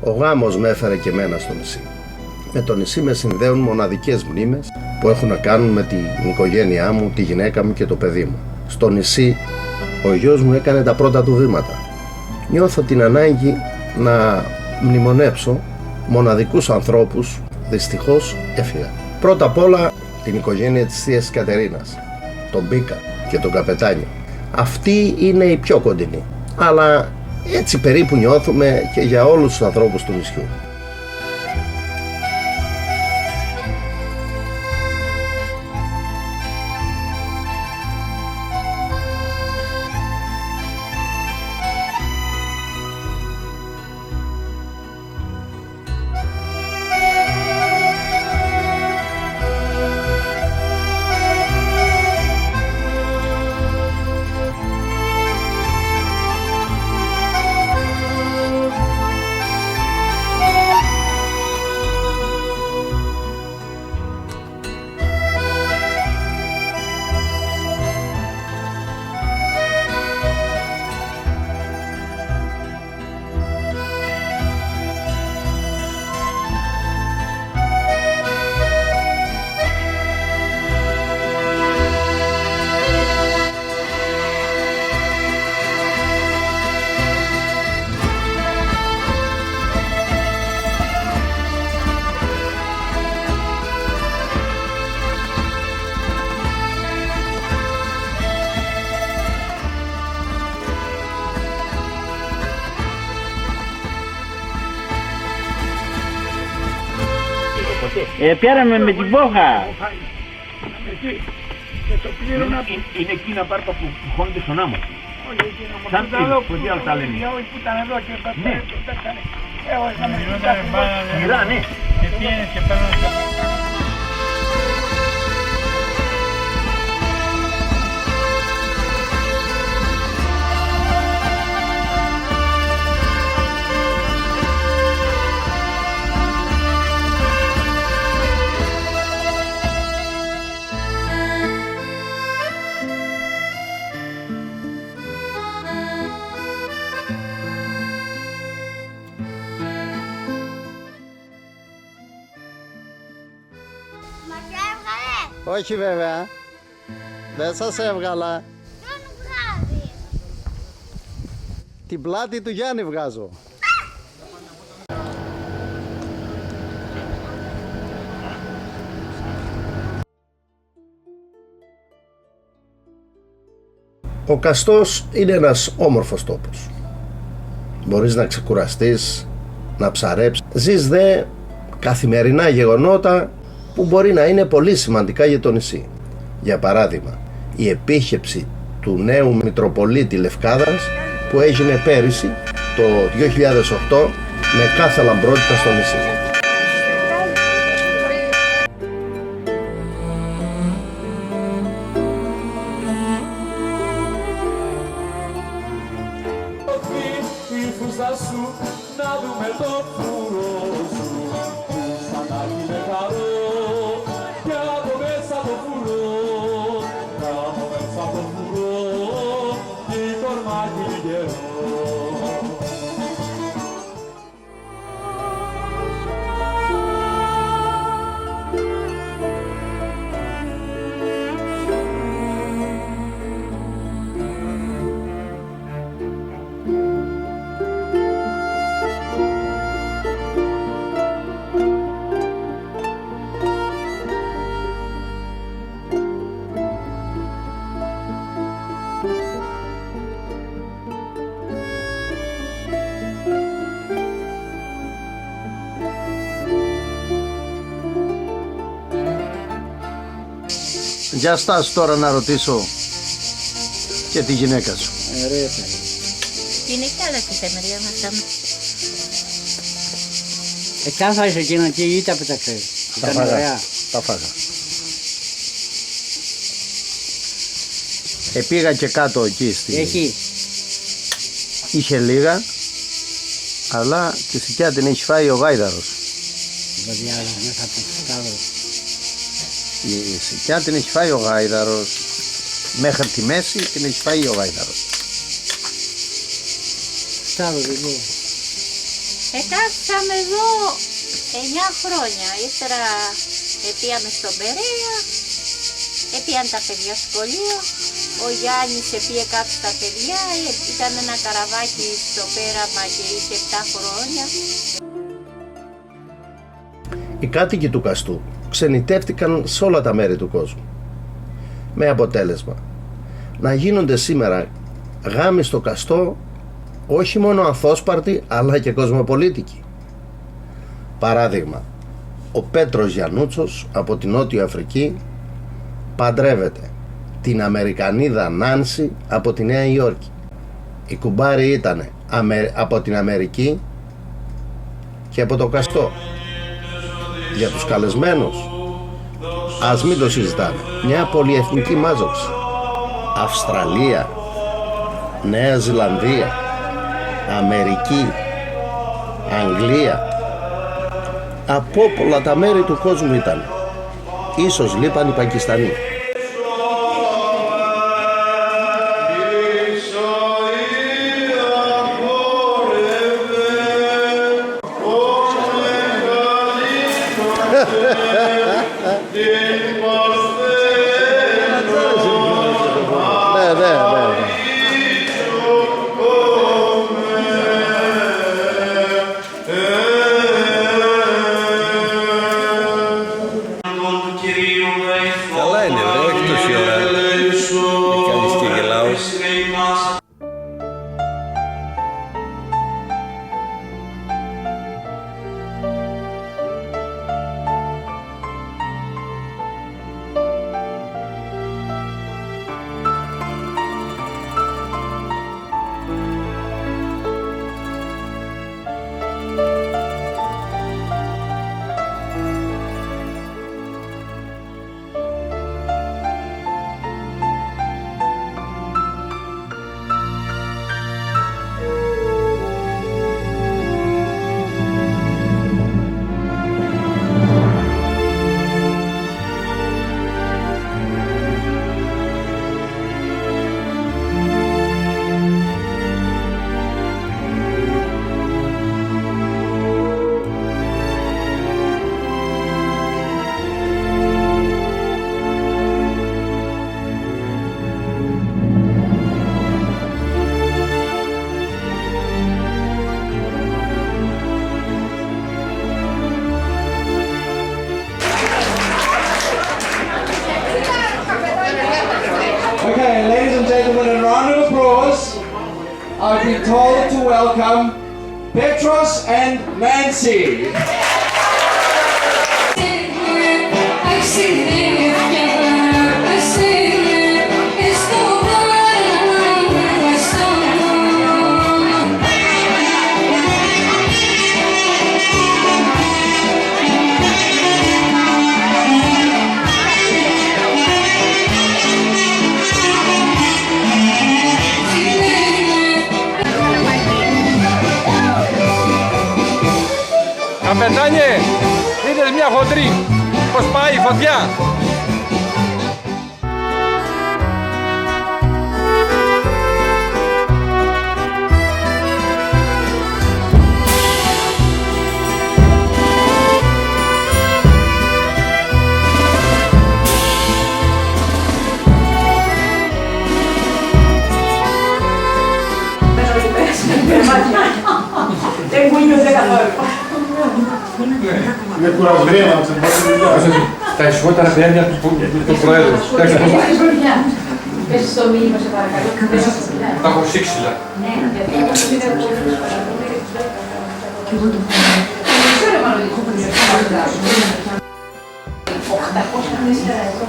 Ο γάμος με έφερε και εμένα στο νησί. Με το νησί με συνδέουν μοναδικές μνήμες που έχουν να κάνουν με την οικογένειά μου, τη γυναίκα μου και το παιδί μου. Στο νησί ο γιος μου έκανε τα πρώτα του βήματα. Νιώθω την ανάγκη να μνημονέψω μοναδικούς ανθρώπους, δυστυχώς έφυγαν. Πρώτα απ' όλα την οικογένεια της θείας Κατερίνας, τον Μπίκα και τον Καπετάνιο. Αυτοί είναι οι πιο κοντινοί, αλλά έτσι περίπου νιώθουμε και για όλους τους ανθρώπους του νησιού. Πέραμε με την πόχα. Είναι εκείνα πάρκα που χώνονται στον άμμο. Σαν τι άλλα τα λένε. Που ήταν εδώ και Ναι. Μοιρά, ναι. Και πήγαινε και παίρνανε. Όχι βέβαια, δεν σας έβγαλα. Την πλάτη του Γιάννη βγάζω. Ο Καστός είναι ένας όμορφος τόπος. Μπορείς να ξεκουραστείς, να ψαρέψεις. Ζεις δε καθημερινά γεγονότα που μπορεί να είναι πολύ σημαντικά για το νησί. Για παράδειγμα, η επίχεψη του νέου Μητροπολίτη Λευκάδας που έγινε πέρυσι το 2008 με κάθε λαμπρότητα στο νησί. Για στάσου τώρα να ρωτήσω και τη γυναίκα σου. Ωραία. Είναι καλά και τα μεριά μας άμα. Κάφασε εκείνα και ή τα πέταξε. Τα φάγα. Τα φάγα. Πήγα και κάτω εκεί στη... Έχει. Είχε λίγα, αλλά τη σικιά την έχει φάει ο γάιδαρος. Η σικιά την έχει φάει ο γάιδαρος. Μέχρι τη μέση την έχει φάει ο γάιδαρος. Στάβο, Κάτσαμε εδώ 9 χρόνια. Ύστερα πήγαμε στον Περαία, πήγαν τα παιδιά σχολείο. Ο Γιάννης πήγε κάτω στα παιδιά, ήταν ένα καραβάκι στο πέραμα και είχε 7 χρόνια. Οι κάτοικοι του Καστού ξενιτεύτηκαν σε όλα τα μέρη του κόσμου. Με αποτέλεσμα να γίνονται σήμερα γάμοι στο Καστό όχι μόνο ανθόσπαρτοι αλλά και κοσμοπολίτικοι. Παράδειγμα, ο Πέτρος Γιαννούτσος από την Νότια Αφρική παντρεύεται την Αμερικανίδα Νάνση από τη Νέα Υόρκη. Η κουμπάρη ήταν από την Αμερική και από το Καστό. Για τους καλεσμένους, ας μην το συζητάμε, μια πολυεθνική μάζοξη. Αυστραλία, Νέα Ζηλανδία, Αμερική, Αγγλία, από όλα τα μέρη του κόσμου ήταν. Ίσως λείπαν οι Πακιστανοί. Καλά είναι βρε, όχι τόση ώρα. Μη κάνεις και γελάω. Okay, ladies and gentlemen, a round of applause. I've been told to welcome Petros and Nancy. Καπετάνιε, είδες μια χοντρή, πως πάει η φωτιά. Είναι κουρασμένο να ξεπάσει δουλειά. Τα ισχότερα παιδιά του Προέδρου. Πες στο μήνυμα σε παρακαλώ. Τα έχω σύξυλα. Ναι, γιατί είναι ξέρω μάλλον ότι 804 ευρώ.